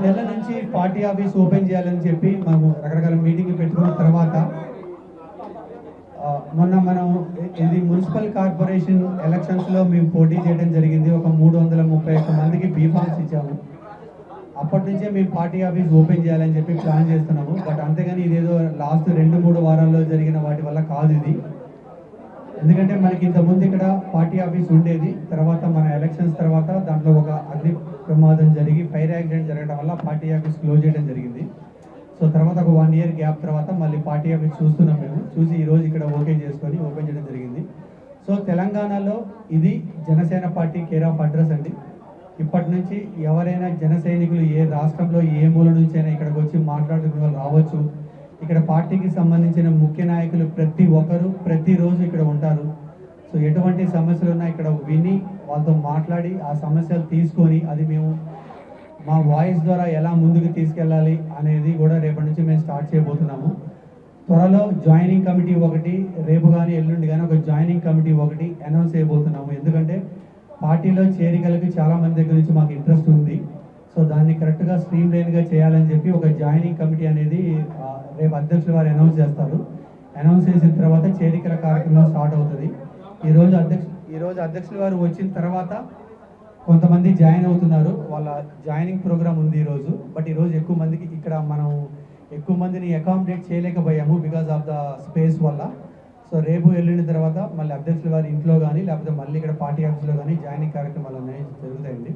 నెలల నుంచి party office open చేయాలని చెప్పి మేము రకరకాల మీటింగ్లు పెట్టుకున్న తర్వాత మొన్న మనం ఇది మున్సిపల్ కార్పొరేషన్ ఎలక్షన్స్లో మేము పోటీ చేయడం జరిగింది. ఒక 331 మందికి బీఫామ్స్ ఇచ్చాము. అప్పటి నుంచే మేము పార్టీ ఆఫీస్ ఓపెన్ చేయాలని చెప్పి ప్లాన్ చేస్తున్నాము. బట్ అంతేగాని ఇదేదో లాస్ట్ 2-3 వారాల్లో జరిగిన వాటి వల్ల కాదు ఇది. ఎందుకంటే మనకి ఇంతకుముందు ఇక్కడ పార్టీ ఆఫీస్ ఉండేది. తర్వాత మన ఎలక్షన్స్ తర్వాత దాంట్లో ఒక అగ్ని ప్రమాదం జరిగి ఫైర్ యాక్సిడెంట్ జరగడం వల్ల పార్టీ ఆఫీస్ క్లోజ్ చేయడం జరిగింది. సో తర్వాత ఒక 1 ఇయర్ గ్యాప్ తర్వాత మళ్ళీ పార్టీ ఆఫీస్ చూస్తున్నాం. మేము చూసి ఈరోజు ఇక్కడ ఓపెన్ చేయడం జరిగింది. సో తెలంగాణలో ఇది Janasena party care of address అండి. ఇప్పటి నుంచి ఎవరైనా జన సైనికులు ఏ రాష్ట్రంలో ఏ మూల నుంచి అయినా ఇక్కడికి వచ్చి మాట్లాడుకునే వాళ్ళు రావచ్చు. ఇక్కడ పార్టీకి సంబంధించిన ముఖ్య నాయకులు ప్రతి ఒక్కరు ప్రతిరోజు ఇక్కడ ఉంటారు. సో ఎటువంటి సమస్యలు ఉన్నా ఇక్కడ విని వాళ్ళతో మాట్లాడి ఆ సమస్యలు తీసుకొని అది మేము మా వాయిస్ ద్వారా ఎలా ముందుకు తీసుకెళ్ళాలి అనేది కూడా రేపటి నుంచి మేము స్టార్ట్ చేయబోతున్నాము. త్వరలో జాయినింగ్ కమిటీ ఒకటి రేపు కానీ ఎల్లుండి కానీ ఒక జాయినింగ్ కమిటీ ఒకటి అనౌన్స్ చేయబోతున్నాము. ఎందుకంటే పార్టీలో చేరికలకు చాలామంది దగ్గర నుంచి మాకు ఇంట్రెస్ట్ ఉంది. సో దాన్ని కరెక్ట్గా స్ట్రీమ్ లైన్గా చేయాలని చెప్పి ఒక జాయినింగ్ కమిటీ అనేది రేపు అధ్యక్షులు వారు అనౌన్స్ చేస్తారు. అనౌన్స్ చేసిన తర్వాత చేరికల కార్యక్రమం స్టార్ట్ అవుతుంది. ఈరోజు అధ్యక్షులు వారు వచ్చిన తర్వాత కొంతమంది జాయిన్ అవుతున్నారు. వాళ్ళ జాయినింగ్ ప్రోగ్రామ్ ఉంది ఈరోజు. బట్ ఈరోజు ఎక్కువ మందిని అకామిడేట్ చేయలేకపోయాము బికాజ్ ఆఫ్ ద స్పేస్ వల్ల. సో రేపు ఎల్లుండి తర్వాత మళ్ళీ అధ్యక్షుల వారి ఇంట్లో కానీ లేకపోతే మళ్ళీ ఇక్కడ పార్టీ ఆఫీస్లో కానీ జాయినింగ్ కార్యక్రమాలు అనేవి జరుగుతాయండి.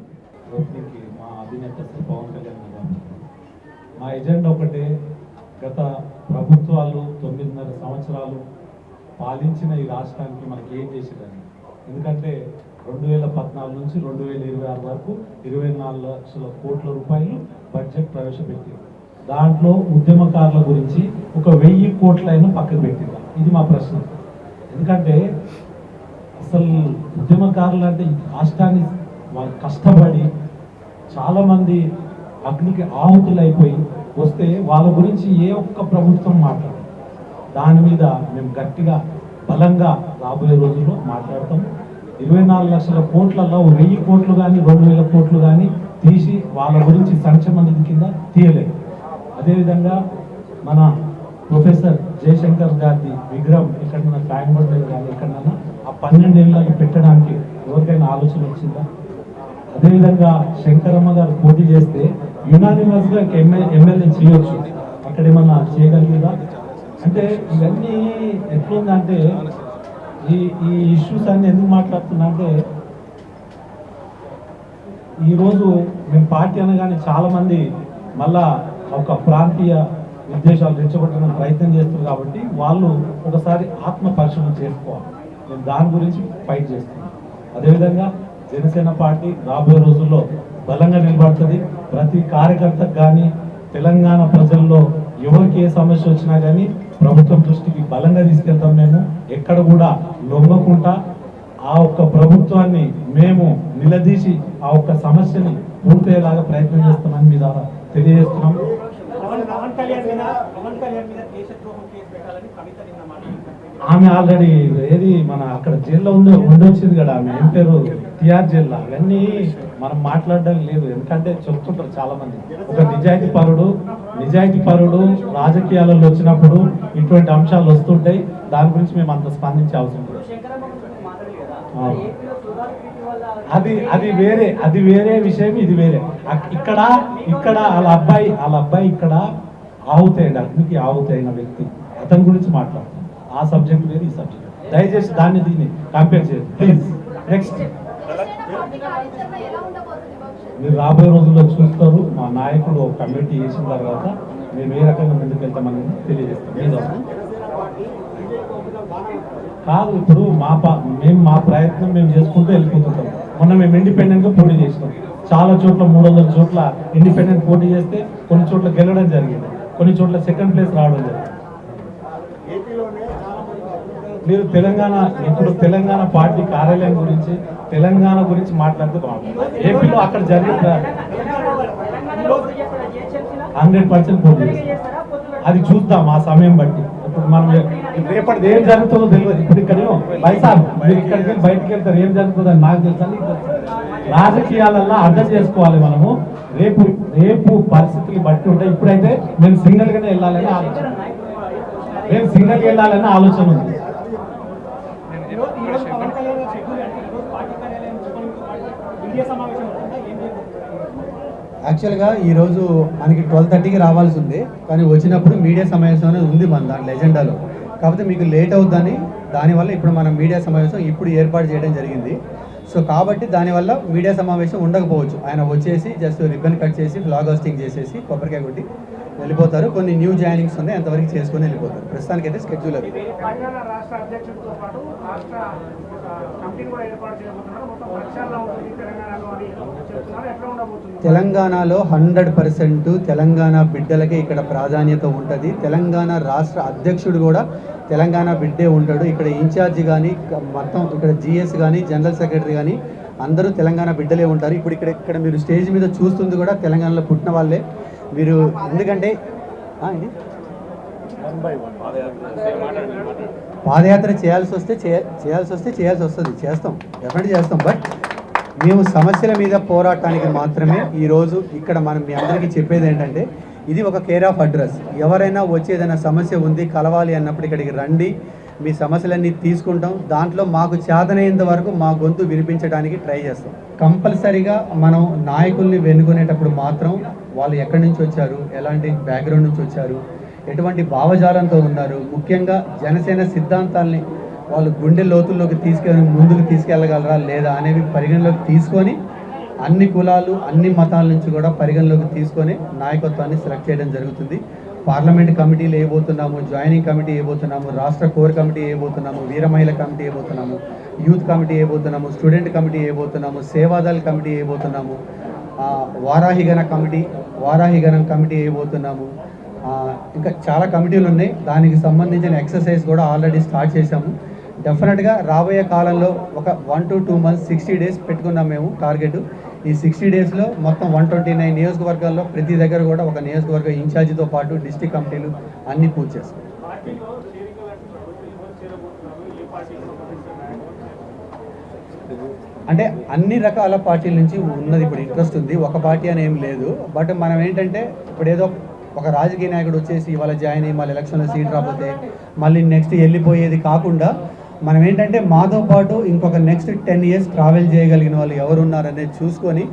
మా అధినేత శ్రీ పవన్ కళ్యాణ్ గారు మా ఎజెండా ఒకటే, గత ప్రభుత్వాలు 9.5 సంవత్సరాలు పాలించిన ఈ రాష్ట్రానికి మనకి ఏం చేసేదని. ఎందుకంటే 2014 నుంచి 2026 వరకు 24 లక్షల కోట్ల రూపాయలు బడ్జెట్ ప్రవేశపెట్టింది. దాంట్లో ఉద్యమకారుల గురించి ఒక 1000 కోట్లైనా పక్కకు పెట్టింది. ఇది మా ప్రశ్న. ఎందుకంటే అసలు ఉద్యమకారులు అంటే రాష్ట్రాన్ని వాళ్ళు కష్టపడి చాలామంది అగ్నికి ఆహుతులైపోయి వస్తే వాళ్ళ గురించి ఏ ఒక్క ప్రభుత్వం మాట్లాడదు. దాని మీద మేము గట్టిగా బలంగా రాబోయే రోజుల్లో మాట్లాడతాం. 24 లక్షల కోట్లలో 1000 కోట్లు కానీ 2000 కోట్లు కానీ తీసి వాళ్ళ గురించి సంక్షేమ నిధి కింద తీయలేదు. అదేవిధంగా మన ప్రొఫెసర్ జయశంకర్ గారి విగ్రహం ఎక్కడైనా ట్యాంక్ కానీ ఎక్కడైనా ఆ 12 ఏళ్ళకి పెట్టడానికి ఎవరికైనా ఆలోచన వచ్చిందా? అదేవిధంగా శంకరమ్మ గారు పోటీ చేస్తే యునానిమస్గా ఎమ్మెల్యే చేయొచ్చు, అక్కడ ఏమన్నా చేయగలిగిందా? అంటే ఇవన్నీ ఎట్లుందంటే ఈ ఇష్యూస్ అన్ని ఎందుకు మాట్లాడుతున్నా అంటే ఈరోజు మేము పార్టీ అనగానే చాలామంది మళ్ళా ఒక ప్రాంతీయ ఉద్దేశాలు రెచ్చగొట్టడానికి ప్రయత్నం చేస్తున్నారు. కాబట్టి వాళ్ళు ఒకసారి ఆత్మ పరిశీలన చేసుకోవాలి. మేము దాని గురించి ఫైట్ చేస్తున్నాం. అదేవిధంగా జనసేన పార్టీ రాబోయే రోజుల్లో బలంగా నిలబడుతుంది. ప్రతి కార్యకర్తకు కానీ తెలంగాణ ప్రజల్లో ఎవరికి ఏ సమస్య వచ్చినా కానీ ప్రభుత్వం దృష్టికి బలంగా తీసుకెళ్తాం. మేము ఎక్కడ కూడా లొంగకుండా ఆ ఒక్క ప్రభుత్వాన్ని మేము నిలదీసి ఆ ఒక్క సమస్యని పూర్తయ్యేలాగా ప్రయత్నం చేస్తామని మీ ద్వారా తెలియజేస్తున్నాం. ఆమె ఆల్రెడీ ఏది మన అక్కడ జైల్లో ఉండొచ్చింది కదా, ఆమె ఏం పేరు టిఆర్ జైల్లో. అవన్నీ మనం మాట్లాడడం లేదు. ఎందుకంటే చెప్తుంటారు చాలా మంది ఒక నిజాయితీ పరుడు రాజకీయాలలో వచ్చినప్పుడు ఇటువంటి అంశాలు వస్తుంటాయి. దాని గురించి మేము అంత స్పందించే అవసరం లేదు. అది వేరే విషయం, ఇది వేరే. ఇక్కడ వాళ్ళ అబ్బాయి ఇక్కడ ఆహుతైంది, అగ్నికి ఆహుతైన వ్యక్తి, అతని గురించి మాట్లాడుతాం. ఆ సబ్జెక్ట్ వేరు, ఈ సబ్జెక్ట్. దయచేసి దీన్ని కంపేర్ చేయండి ప్లీజ్. నెక్స్ట్ మీరు రాబోయే రోజుల్లో చూస్తారు. మా నాయకుడు ఒక కమిటీ చేసిన తర్వాత మేము ఏ రకంగా ముందుకు వెళ్తామని తెలియజేస్తాం. కాదు, ఇప్పుడు మా ప్రయత్నం మేము చేసుకుంటూ వెళ్ళిపోతుంటాం. మొన్న మేము ఇండిపెండెంట్గా పోటీ చేసినాం. చాలా చోట్ల 300 చోట్ల ఇండిపెండెంట్ పోటీ చేస్తే కొన్ని చోట్ల గెలవడం జరిగింది, కొన్ని చోట్ల సెకండ్ ప్లేస్ రావడం జరిగింది. మీరు తెలంగాణ పార్టీ కార్యాలయం గురించి తెలంగాణ గురించి మాట్లాడితే బాగుంటుంది. ఏపీలో అక్కడ జరిగే 100% పోటీ అది చూద్దాం ఆ సమయం బట్టి. ఇప్పుడు మనం రేపటి ఏం జరుగుతుందో తెలియదు. ఇప్పుడు ఇక్కడ మీరు ఇక్కడికి వెళ్ళి బయటికి వెళ్తారు, ఏం జరుగుతుందని నాకు తెలుసా? రాజకీయాలల్లో అర్థం చేసుకోవాలి మనము. రేపు రేపు పరిస్థితులు బట్టి ఉంటాయి. ఇప్పుడైతే మేము సింగిల్గానే వెళ్ళాలని ఆలోచన, మేము సింగిల్గా వెళ్ళాలని ఆలోచన ఉంది. యాక్చువల్గా ఈరోజు మనకి 12:30కి రావాల్సి ఉంది, కానీ వచ్చినప్పుడు మీడియా సమావేశం అనేది ఉంది మన దాంట్లో ఎజెండాలో. కాకపోతే మీకు లేట్ అవుతుందని దానివల్ల ఇప్పుడు మనం మీడియా సమావేశం ఇప్పుడు ఏర్పాటు చేయడం జరిగింది. సో కాబట్టి దానివల్ల మీడియా సమావేశం ఉండకపోవచ్చు. ఆయన వచ్చేసి జస్ట్ రిబ్బన్ కట్ చేసి ఫ్లాగ్ హోస్టింగ్ చేసేసి కొబ్బరికాయ కొట్టి వెళ్ళిపోతారు. కొన్ని న్యూ జాయినింగ్స్ ఉన్నాయి, అంతవరకు చేసుకొని వెళ్ళిపోతారు. ప్రస్తుతానికి అయితే స్కెడ్యూల్ అది. తెలంగాణలో 100% తెలంగాణ బిడ్డలకే ఇక్కడ ప్రాధాన్యత ఉంటుంది. తెలంగాణ రాష్ట్ర అధ్యక్షుడు కూడా తెలంగాణ బిడ్డే ఉంటాడు. ఇక్కడ ఇన్ఛార్జి కానీ మొత్తం ఇక్కడ జిఎస్ కానీ జనరల్ సెక్రటరీ కానీ అందరూ తెలంగాణ బిడ్డలే ఉంటారు. ఇప్పుడు ఇక్కడ మీరు స్టేజ్ మీద చూస్తుంది కూడా తెలంగాణలో పుట్టిన వాళ్ళే మీరు. ఎందుకంటే పాదయాత్ర చేయాల్సి వస్తుంది, చేస్తాం, డెఫినెట్గా చేస్తాం. బట్ మేము సమస్యల మీద పోరాటానికి మాత్రమే ఈరోజు ఇక్కడ మనం మీ అందరికీ చెప్పేది ఏంటంటే, ఇది ఒక కేర్ ఆఫ్ అడ్రస్. ఎవరైనా వచ్చేదైనా సమస్య ఉంది కలవాలి అన్నప్పుడు ఇక్కడికి రండి, మీ సమస్యలన్నీ తీసుకుంటాం. దాంట్లో మాకు చేతనైనంత వరకు మా గొంతు వినిపించడానికి ట్రై చేస్తాం. కంపల్సరీగా మనం నాయకుల్ని వెనుకునేటప్పుడు మాత్రం వాళ్ళు ఎక్కడి నుంచి వచ్చారు, ఎలాంటి బ్యాక్గ్రౌండ్ నుంచి వచ్చారు, ఎటువంటి భావజాలంతో ఉన్నారు, ముఖ్యంగా జనసేన సిద్ధాంతాల్ని వాళ్ళు గుండె లోతుల్లోకి ముందుకు తీసుకెళ్ళగలరా లేదా అనేవి పరిగణలోకి తీసుకొని అన్ని కులాలు అన్ని మతాల నుంచి కూడా పరిగణలోకి తీసుకొని నాయకత్వాన్ని సెలెక్ట్ చేయడం జరుగుతుంది. పార్లమెంట్ కమిటీలు వేయబోతున్నాము, జాయినింగ్ కమిటీ వేయబోతున్నాము, రాష్ట్ర కోర్ కమిటీ వేయబోతున్నాము, వీర మహిళ కమిటీ వేయబోతున్నాము, యూత్ కమిటీ వేయబోతున్నాము, స్టూడెంట్ కమిటీ వేయబోతున్నాము, సేవాదళ కమిటీ వేయబోతున్నాము, వారాహిగణం కమిటీ వేయబోతున్నాము. ఇంకా చాలా కమిటీలు ఉన్నాయి. దానికి సంబంధించిన ఎక్సర్సైజ్ కూడా ఆల్రెడీ స్టార్ట్ చేశాము. డెఫినెట్గా రాబోయే కాలంలో ఒక 1 to 2 months 60 days పెట్టుకున్నాం మేము టార్గెట్. ఈ 60 daysలో మొత్తం 129 నియోజకవర్గాల్లో ప్రతి దగ్గర కూడా ఒక నియోజకవర్గ ఇన్ఛార్జితో పాటు డిస్ట్రిక్ట్ కమిటీలు అన్నీ పూర్తి చేస్తాం. అంటే అన్ని రకాల పార్టీల నుంచి ఉన్నది ఇప్పుడు ఇంట్రెస్ట్ ఉంది, ఒక పార్టీ అని ఏం లేదు. బట్ మనం ఏంటంటే ఇప్పుడు ఏదో ఒక రాజకీయ నాయకుడు వచ్చేసి ఇవాళ జాయిన్ అయ్యి మళ్ళీ ఎలక్షన్లో సీట్ రాకపోతే మళ్ళీ నెక్స్ట్ వెళ్ళిపోయేది కాకుండా మనం ఏంటంటే మాతో పాటు ఇంకొక నెక్స్ట్ 10 years ట్రావెల్ చేయగలిగిన వాళ్ళు ఎవరు ఉన్నారనేది చూసుకొని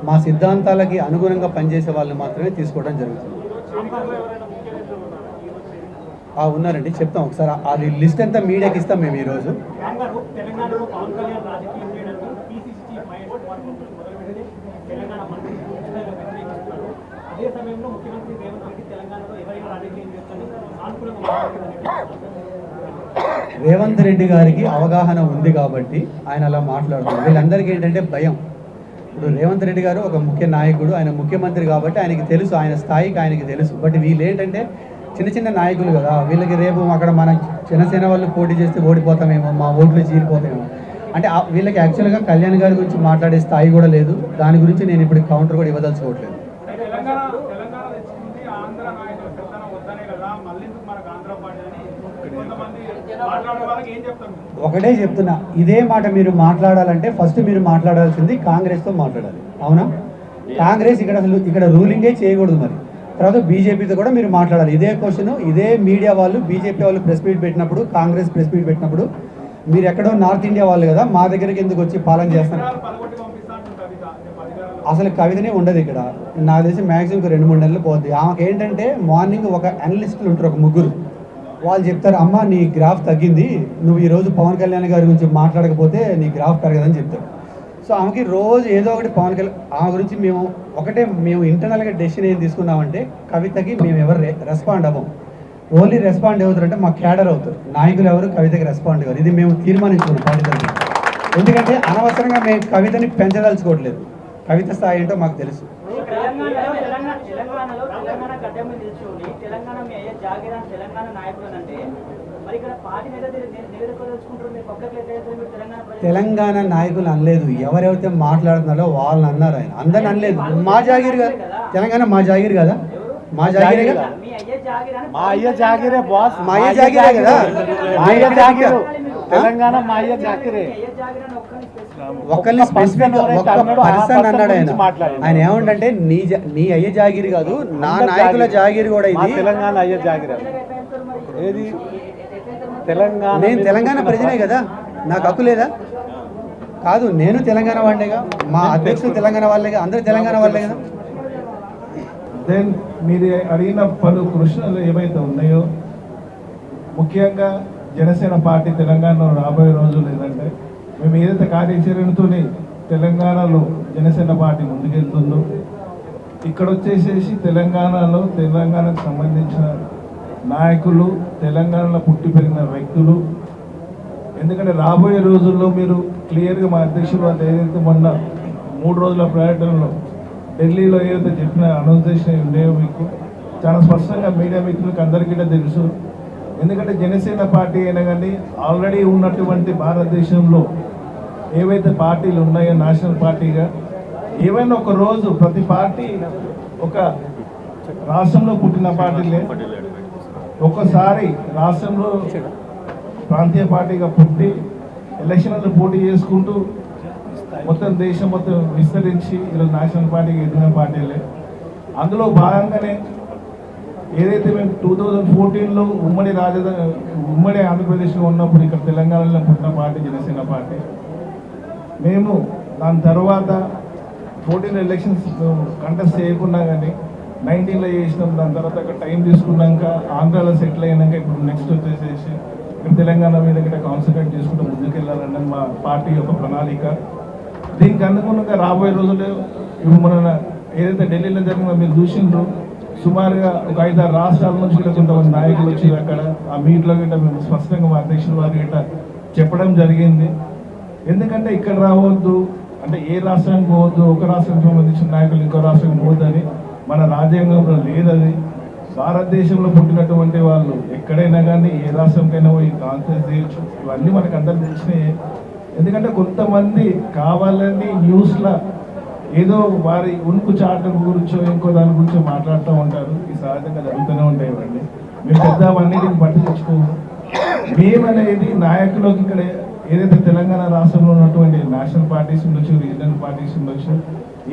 మా సిద్ధాంతాలకి అనుగుణంగా పనిచేసే వాళ్ళు మాత్రమే తీసుకోవడం జరుగుతుంది. ఉన్నారండి, చెప్తాం ఒకసారి. అది లిస్ట్ అంతా మీడియాకి ఇస్తాం మేము ఈరోజు. రేవంత్ రెడ్డి గారికి అవగాహన ఉంది కాబట్టి ఆయన అలా మాట్లాడుతున్నారు. వీళ్ళందరికీ ఏంటంటే భయం. ఇప్పుడు రేవంత్ రెడ్డి గారు ఒక ముఖ్య నాయకుడు, ఆయన ముఖ్యమంత్రి కాబట్టి ఆయనకి తెలుసు, ఆయన స్థాయికి ఆయనకి తెలుసు. బట్ వీళ్ళు ఏంటంటే చిన్న చిన్న నాయకులు కదా, వీళ్ళకి రేపు అక్కడ మన జనసేన వాళ్ళు పోటీ చేస్తే ఓడిపోతామేమో, మా ఓట్లు చీలిపోతామేమో అంటే వీళ్ళకి యాక్చువల్గా కళ్యాణ్ గారి గురించి మాట్లాడే స్థాయి కూడా లేదు. దాని గురించి నేను ఇప్పుడు కౌంటర్ కూడా ఇవ్వదలుచుకోవట్లేదు. ఒకటే చెప్తున్నా, ఇదే మాట మీరు మాట్లాడాలంటే ఫస్ట్ మీరు మాట్లాడాల్సింది కాంగ్రెస్తో మాట్లాడాలి. అవునా? కాంగ్రెస్ ఇక్కడ రూలింగే చేయకూడదు. మరి తర్వాత బీజేపీతో కూడా మీరు మాట్లాడాలి. ఇదే క్వశ్చన్ ఇదే మీడియా వాళ్ళు బీజేపీ వాళ్ళు ప్రెస్ మీట్ పెట్టినప్పుడు, కాంగ్రెస్ ప్రెస్ మీట్ పెట్టినప్పుడు మీరు ఎక్కడో నార్త్ ఇండియా వాళ్ళు కదా మా దగ్గరికి ఎందుకు వచ్చి పాలన చేస్తారు? అసలు కవితనే ఉండదు ఇక్కడ. నాకు తెలిసి మ్యాక్సిమం 2-3 నెలలు పోద్ది. ఆమెకి ఏంటంటే మార్నింగ్ ఒక అనలిస్టులు ఉంటారు, ఒక 3 వాళ్ళు చెప్తారు, అమ్మ నీ గ్రాఫ్ తగ్గింది, నువ్వు ఈరోజు పవన్ కళ్యాణ్ గారి గురించి మాట్లాడకపోతే నీ గ్రాఫ్ పెరగదని చెప్తారు. సో ఆమెకి రోజు ఏదో ఒకటి పవన్ కళ్యాణ్ ఆమె గురించి మేము ఇంటర్నల్గా డెసిషన్ ఏం తీసుకున్నామంటే కవితకి మేము ఎవరు రెస్పాండ్ అవ్వం. ఓన్లీ రెస్పాండ్ అవుతారంటే మా క్యాడర్ అవుతారు, నాయకులు ఎవరు కవితకి రెస్పాండ్ అవ్వరు. ఇది మేము తీర్మానించుకున్నాం పార్టీ తరఫున. ఎందుకంటే అనవసరంగా మేము కవితని పెంచదలుచుకోవట్లేదు. కవిత స్థాయి ఏంటో మాకు తెలుసు. తెలంగాణ నాయకులు అనలేదు, ఎవరైతే మాట్లాడుతున్నారో వాళ్ళని అన్నారు. ఆయన అందరిని అనలేదు. మా జాగీర్ కదా తెలంగాణ, మా జాగీర్ కదా. మా జాగిరే కదా, మా అయ్య జాగిరే బాస్, మా అయ్య జాగిరే కదా, మా అయ్య జాగిరు తెలంగాణ, మా అయ్య జాగిరే. ఒకరిని స్పెసిఫిక్ ఒక్క పర్సన్ అన్నాడు ఆయన. ఆయన ఏమంటే నీ అయ్య జాగిరి కాదు, నా నాయకుల జాగిరి కూడా మా ఇది. తెలంగాణ అయ్య జాగిరే. ఏది తెలంగాణ? నేను తెలంగాణ ప్రజనే కదా, నాకు హక్కు లేదా? కాదు, నేను తెలంగాణ వాళ్ళేగా, మా అధ్యక్షులు తెలంగాణ వాళ్ళేగా, అందరూ తెలంగాణ వాళ్ళే కదా. దెన్ మీరు అడిగిన పలు ప్రశ్నలు ఏవైతే ఉన్నాయో, ముఖ్యంగా జనసేన పార్టీ తెలంగాణలో రాబోయే రోజులు ఏంటంటే, మేము ఏదైతే కార్యాచరణతో తెలంగాణలో జనసేన పార్టీ ముందుకెళ్తుందో, ఇక్కడ వచ్చేసేసి తెలంగాణకు సంబంధించిన నాయకులు, తెలంగాణలో పుట్టి పెరిగిన వ్యక్తులు, ఎందుకంటే రాబోయే రోజుల్లో మీరు క్లియర్గా మా అధ్యక్షులు వాళ్ళు ఏదైతే మొన్న 3 రోజుల పర్యటనలో ఢిల్లీలో ఏదైతే చెప్పిన అనౌన్సేషన్ ఉండేవో మీకు చాలా స్పష్టంగా మీడియా మిత్రులకు అందరికీ తెలుసు. ఎందుకంటే జనసేన పార్టీ అయినా కానీ ఆల్రెడీ ఉన్నటువంటి భారతదేశంలో ఏవైతే పార్టీలు ఉన్నాయో నేషనల్ పార్టీగా, ఏవైనా ఒక రోజు ప్రతి పార్టీ ఒక రాష్ట్రంలో పుట్టిన పార్టీలే ఒక్కసారి రాష్ట్రంలో ప్రాంతీయ పార్టీగా పుట్టి ఎలక్షన్లలో పోటీ చేసుకుంటూ మొత్తం దేశం మొత్తం విస్తరించి ఈరోజు నేషనల్ పార్టీకి ఎదిగిన పార్టీలే. అందులో భాగంగానే ఏదైతే మేము 2014లో ఉమ్మడి ఆంధ్రప్రదేశ్లో ఉన్నప్పుడు ఇక్కడ తెలంగాణలో పుట్టిన పార్టీ జనసేన పార్టీ. మేము దాని తర్వాత 14 ఎలక్షన్స్ కంటెస్ట్ చేయకుండా కానీ 19లో చేసినాం. దాని తర్వాత అక్కడ టైం తీసుకున్నాక ఆంధ్రాలో సెటిల్ అయినాక ఇప్పుడు నెక్స్ట్ వచ్చేసేసి ఇక్కడ తెలంగాణ మీద ఇక్కడ కాన్సన్ట్రేట్ చేసుకుంటూ ముందుకెళ్ళాలన్నది మా పార్టీ యొక్క ప్రణాళిక. దీనికి అనుగుణంగా రాబోయే రోజుల్లో ఇప్పుడు మన ఏదైతే ఢిల్లీలో జరిగిందో మీరు చూసిండ్రు, సుమారుగా ఒక 5-6 రాష్ట్రాల నుంచి కూడా కొంతమంది నాయకులు వచ్చి అక్కడ ఆ మీట్లో గిట్ట మేము స్పష్టంగా మా అధ్యక్షుల వారి గిట్ట చెప్పడం జరిగింది. ఎందుకంటే ఇక్కడ రావద్దు అంటే ఏ రాష్ట్రానికి పోవద్దు, ఒక రాష్ట్రానికి సంబంధించిన నాయకులు ఇంకో రాష్ట్రానికి పోవద్దని మన రాజ్యాంగంలో లేదది. భారతదేశంలో పుట్టినటువంటి వాళ్ళు ఎక్కడైనా కానీ ఏ రాష్ట్రంకైనా పోయి కాన్ఫరెన్స్ చేయొచ్చు. ఇవన్నీ మనకు అందరికి తెలిసినాయి. ఎందుకంటే కొంతమంది కావాలని న్యూస్లో ఏదో వారి ఉనికి చాటు గురించో ఇంకో దాని గురించో మాట్లాడుతూ ఉంటారు. ఈ సహజంగా జరుగుతూనే ఉంటాయి. ఇవన్నీ మేము పెద్ద అవన్నిటిని పట్టి తెచ్చుకోము. మేమనేది నాయకులకు ఇక్కడ ఏదైతే తెలంగాణ రాష్ట్రంలో ఉన్నటువంటి నేషనల్ పార్టీస్ ఉండొచ్చు, రీజనల్ పార్టీస్ ఉండొచ్చు,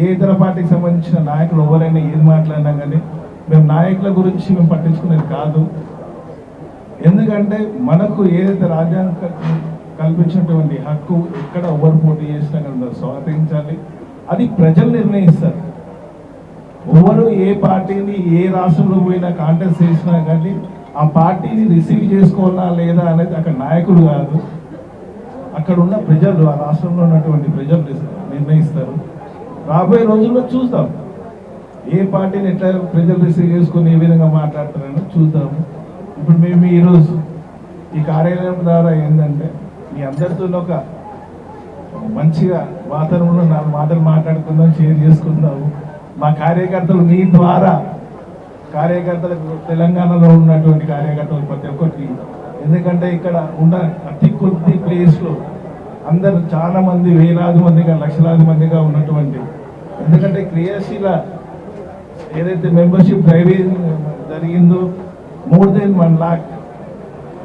ఏ ఇతర పార్టీకి సంబంధించిన నాయకులు ఎవరైనా ఏది మాట్లాడినా కానీ మేము నాయకుల గురించి మేము పట్టించుకునేది కాదు. ఎందుకంటే మనకు ఏదైతే రాజ్యాంగం కల్పించినటువంటి హక్కు ఎక్కడ ఎవరు పోటీ చేసినా కానీ స్వాగతించాలి. అది ప్రజలు నిర్ణయిస్తారు. ఎవరు ఏ పార్టీని ఏ రాష్ట్రంలో పోయినా కాంటెస్ట్ చేసినా కానీ ఆ పార్టీని రిసీవ్ చేసుకోవాలా లేదా అనేది అక్కడ నాయకుడు కాదు, అక్కడ ఉన్న ప్రజలు, ఆ రాష్ట్రంలో ఉన్నటువంటి ప్రజలు నిర్ణయిస్తారు. రాబోయే రోజుల్లో చూద్దాం ఏ పార్టీని ఎట్లా ప్రజలు రిసీవ్ చేసుకొని ఏ విధంగా మాట్లాడతారని చూద్దాము. ఇప్పుడు మేము ఈరోజు ఈ కార్యాలయం ద్వారా ఏంటంటే మీ అందరితో ఒక మంచిగా వాతావరణంలో 4 మాటలు మాట్లాడుకుందాం, షేర్ చేసుకుందాము. మా కార్యకర్తలు మీ ద్వారా కార్యకర్తలకు తెలంగాణలో ఉన్నటువంటి కార్యకర్తలు ప్రతి ఒక్కరికి, ఎందుకంటే ఇక్కడ ఉన్న అతి కొద్ది ప్లేస్లో అందరు చాలా మంది వేలాది మందిగా లక్షలాది మందిగా ఉన్నటువంటి, ఎందుకంటే క్రియాశీల ఏదైతే మెంబర్షిప్ డ్రైవింగ్ జరిగిందో more than 1 lakh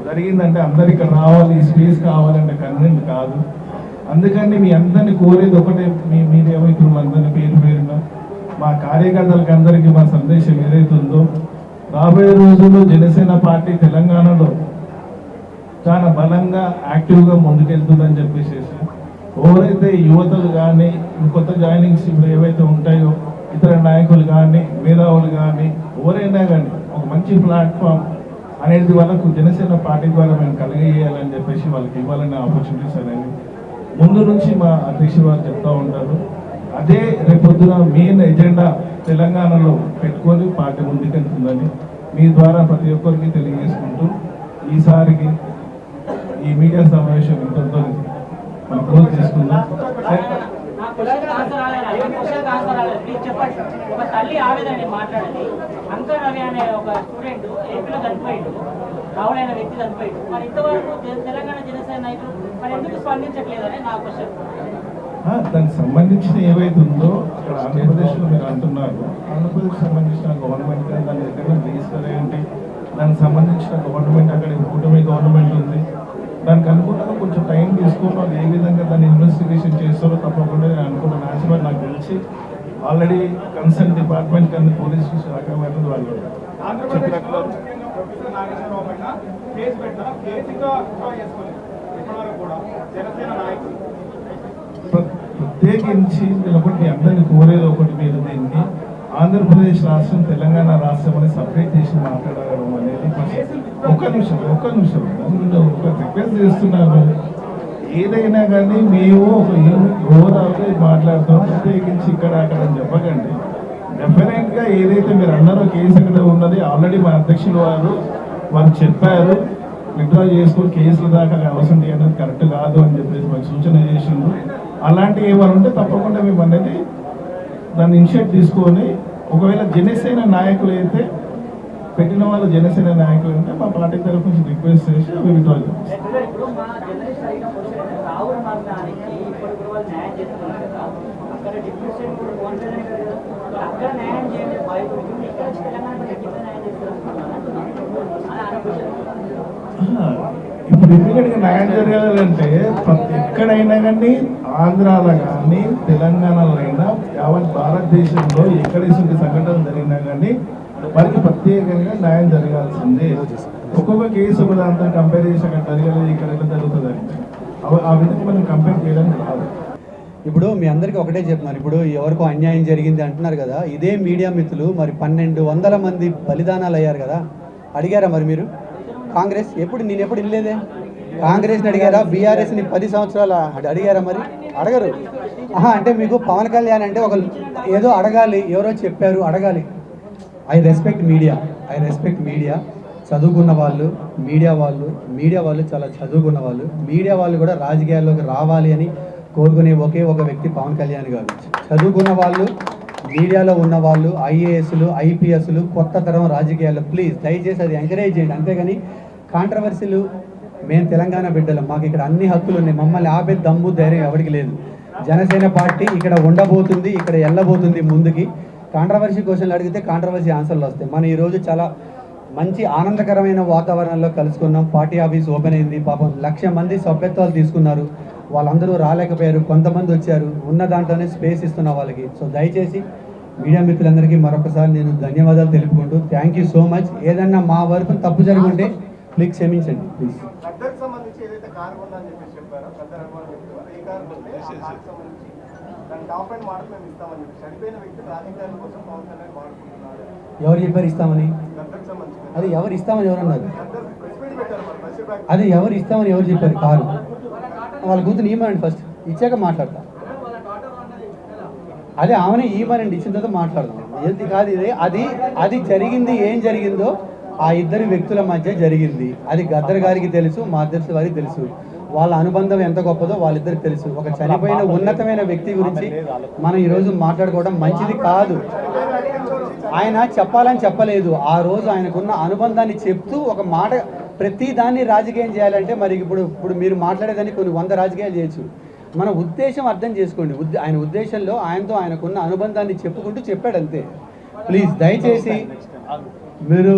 జరిగిందంటే అందరు ఇక్కడ రావాలి, స్పేస్ కావాలంటే కన్వీనెంట్ కాదు. అందుకని మీ అందరినీ కోరేది ఒకటే, మీ మీడియా మిత్రులందరినీ పేరున మా కార్యకర్తలకు అందరికీ మా సందేశం ఏదైతే ఉందో, రాబోయే రోజుల్లో జనసేన పార్టీ తెలంగాణలో చాలా బలంగా యాక్టివ్గా ముందుకెళ్తుందని చెప్పేసి ఎవరైతే యువతలు కానీ కొత్త జాయినింగ్స్ ఇప్పుడు ఏవైతే ఉంటాయో ఇతర నాయకులు కానీ మేధావులు కానీ ఎవరైనా కానీ ఒక మంచి ప్లాట్ఫామ్ అనేది వాళ్ళకు జనసేన పార్టీ ద్వారా మేము కలిగేయాలని చెప్పేసి వాళ్ళకి ఇవ్వాలనే ఆపర్చునిటీస్ అనేవి ముందు నుంచి మా అధ్యక్షులు వారు చెప్తూ ఉంటారు. అదే రేపొద్దున మెయిన్ ఎజెండా తెలంగాణలో పెట్టుకొని పార్టీ ముందుకెళ్తుందని మీ ద్వారా ప్రతి ఒక్కరికి తెలియజేసుకుంటూ ఈసారికి ఈ మీడియా సమావేశం ఇంతతో మనం క్లోజ్ చేసుకుందాం. ఒక తల్లి ఆవేదన మాట్లాడాలి. అంకర్ రవి అనే ఒక స్టూడెంట్ ఏపీలో చనిపోయాడు, రాహుల్ అనే వ్యక్తి చనిపోయాడు. మరి ఇంతవరకు తెలంగాణ జనసేన నాయకులు మరి ఎందుకు స్పందించట్లేదని నా క్వశ్చన్. దానికి సంబంధించిన ఏవైతే ఉందో అక్కడ ఆంధ్రప్రదేశ్లో మీరు అంటున్నారు, ఆంధ్రప్రదేశ్ సంబంధించిన గవర్నమెంట్ దాన్ని దానికి సంబంధించిన గవర్నమెంట్ అక్కడ కూటమి గవర్నమెంట్ ఉంది. దానికి అనుగుణంగా కొంచెం టైం తీసుకొని వాళ్ళు ఏ విధంగా దాన్ని ఇన్వెస్టిగేషన్ చేస్తారో తప్పకుండా నేను అనుకుంటున్నాను. యాక్చువల్గా నాకు తెలిసి ఆల్రెడీ కన్సర్న్ డిపార్ట్మెంట్ కానీ పోలీస్ శాఖ వాళ్ళు చెప్పినట్లు ప్రత్యేకించి నేను ఒకటి మీ అందరినీ కోరేది ఒకటి, మీరు దీన్ని ఆంధ్రప్రదేశ్ రాష్ట్రం తెలంగాణ రాష్ట్రం అని సపరేట్ చేసి మాట్లాడడం అనేది ఒక్క నిమిషం ఒక రిక్వెస్ట్ చేస్తున్నాను. ఏదైనా కానీ మేము ఒక హోదాలో మాట్లాడతాం, ప్రత్యేకించి ఇక్కడ అక్కడ అని చెప్పకండి. డెఫినెట్గా ఏదైతే మీరు అన్నారో కేసు అక్కడ ఉన్నది ఆల్రెడీ మా అధ్యక్షులు వారు చెప్పారు, విత్డ్రా చేసుకుని కేసుల దాకా అవసరం అనేది కరెక్ట్ కాదు అని చెప్పేసి మాకు సూచన చేసిండ్రు. అలాంటివి ఏమైనా ఉంటే తప్పకుండా మేము అనేది దాన్ని ఇనిషియేట్ తీసుకొని, ఒకవేళ జనసేన నాయకులు అయితే పెట్టిన వాళ్ళు జనసేన నాయకులు అంటే మా పార్టీ తరఫు నుంచి రిక్వెస్ట్ చేసి అవి విత్డ్రా చేస్తాం. ఇప్పుడు ఇమ్మీడియట్గా న్యాయం జరగాలంటే ఎక్కడైనా కానీ ఆంధ్రాలో కానీ తెలంగాణలో అయినా యావత్ భారతదేశంలో ఎక్కడ ఇటువంటి సంఘటన జరిగినా కానీ వారికి ప్రత్యేకంగా న్యాయం జరగాల్సిందే. ఒక్కొక్క కేసు ఒక దాంతో కంపేర్ చేసి అక్కడ జరగలేదు ఇక్కడ ఎట్లా జరుగుతుందని ఆ విధంగా మనం కంపేర్ చేయడానికి రాదు. ఇప్పుడు మీ అందరికీ ఒకటే చెప్తున్నారు, ఇప్పుడు ఎవరికో అన్యాయం జరిగింది అంటున్నారు కదా, ఇదే మీడియా మిత్రులు మరి 1200 మంది బలిదానాలు అయ్యారు కదా, అడిగారా మరి మీరు? కాంగ్రెస్ నేను ఎప్పుడు వినలేదే. కాంగ్రెస్ని అడిగారా? బీఆర్ఎస్ని 10 సంవత్సరాలు అడిగారా? మరి అడగరు. అంటే మీకు పవన్ కళ్యాణ్ అంటే ఒక ఏదో అడగాలి, ఎవరో చెప్పారు అడగాలి. ఐ రెస్పెక్ట్ మీడియా, చదువుకున్న వాళ్ళు, మీడియా వాళ్ళు చాలా చదువుకున్న వాళ్ళు. మీడియా వాళ్ళు కూడా రాజకీయాల్లోకి రావాలి అని కోరుకునే ఒకే ఒక వ్యక్తి పవన్ కళ్యాణ్ గారు. చదువుకున్న వాళ్ళు, మీడియాలో ఉన్న వాళ్ళు, ఐఏఎస్లు, ఐపీఎస్లు, కొత్త తరం రాజకీయాల్లో ప్లీజ్ దయచేసి అది ఎంకరేజ్ చేయండి. అంతేగాని కాంట్రవర్సీలు, మేము తెలంగాణ బిడ్డలం, మాకు ఇక్కడ అన్ని హక్కులు ఉన్నాయి, మమ్మల్ని ఆపే దమ్ము ధైర్యం ఎవరికి లేదు. జనసేన పార్టీ ఇక్కడ ఉండబోతుంది, ఇక్కడ వెళ్ళబోతుంది ముందుకి. కాంట్రవర్సీ క్వశ్చన్లు అడిగితే కాంట్రవర్సీ ఆన్సర్లు వస్తాయి. మనం ఈరోజు చాలా మంచి ఆనందకరమైన వాతావరణంలో కలుసుకున్నాం. పార్టీ ఆఫీస్ ఓపెన్ అయింది. పాపం 1,00,000 మంది సభ్యత్వాలు తీసుకున్నారు. వాళ్ళందరూ రాలేకపోయారు, కొంతమంది వచ్చారు. ఉన్న దాంట్లోనే స్పేస్ ఇస్తున్న వాళ్ళకి. సో దయచేసి మీడియా మిత్రులందరికీ మరొకసారి నేను ధన్యవాదాలు తెలుపుకుంటూ థ్యాంక్ యూ సో మచ్. ఏదన్నా మా వరకు తప్పు జరుగుంటే ప్లీజ్ క్షమించండి ప్లీజ్. ఎవరు చెప్పారు ఇస్తామని? అది ఎవరు ఇస్తామని ఎవరన్నారు? అది ఎవరు ఇస్తామని ఎవరు చెప్పారు? కారు వాళ్ళ కూతురు ఈమనండి, ఫస్ట్ ఇచ్చాక మాట్లాడతా. అదే ఆమెనే ఈమనండి, ఇచ్చిన తర్వాత మాట్లాడదాం. ఏది కాదు ఇది, అది జరిగింది. ఏం జరిగిందో ఆ ఇద్దరు వ్యక్తుల మధ్య జరిగింది. అది గద్దర్ గారికి తెలుసు, మా అధ్యక్షుల గారికి తెలుసు. వాళ్ళ అనుబంధం ఎంత గొప్పదో వాళ్ళిద్దరికి తెలుసు. ఒక చనిపోయిన ఉన్నతమైన వ్యక్తి గురించి మనం ఈరోజు మాట్లాడుకోవడం మంచిది కాదు. ఆయన చెప్పాలని చెప్పలేదు. ఆ రోజు ఆయనకున్న అనుబంధాన్ని చెప్తూ ఒక మాట, ప్రతి దాన్ని రాజకీయం చేయాలంటే మరి ఇప్పుడు మీరు మాట్లాడేదాన్ని కొన్ని 100 రాజకీయాలు చేయొచ్చు. మన ఉద్దేశం అర్థం చేసుకోండి. ఆయన ఉద్దేశంలో ఆయనతో ఆయనకున్న అనుబంధాన్ని చెప్పుకుంటూ చెప్పాడు అంతే. ప్లీజ్ దయచేసి మీరు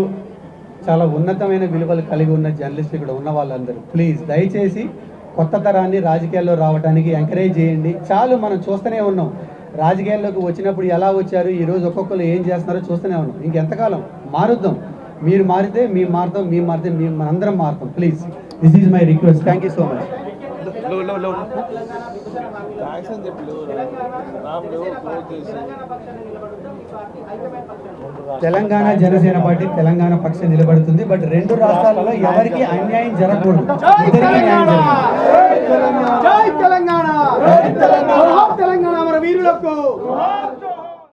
చాలా ఉన్నతమైన విలువలు కలిగి ఉన్న జర్నలిస్టులు ఇక్కడ ఉన్న వాళ్ళందరూ ప్లీజ్ దయచేసి కొత్త తరాన్ని రాజకీయాల్లో రావడానికి ఎంకరేజ్ చేయండి. చాలు, మనం చూస్తూనే ఉన్నాం. రాజకీయాల్లోకి వచ్చినప్పుడు ఎలా వచ్చారు, ఈరోజు ఒక్కొక్కరు ఏం చేస్తున్నారో చూస్తూనే ఉన్నాం. ఇంకెంతకాలం మారుద్దాం. మీరు మారితే మేము మారుతాం, మేము మారితే మనందరం మారుతాం. Please this is my request. Thank you so much. Telangana Janasena party Telangana పక్షం నిలబడుతుంది. బట్ 2 రాష్ట్రాలలో ఎవరికి అన్యాయం జరగకూడదు, ఇద్దరికీ న్యాయం జరగాలి.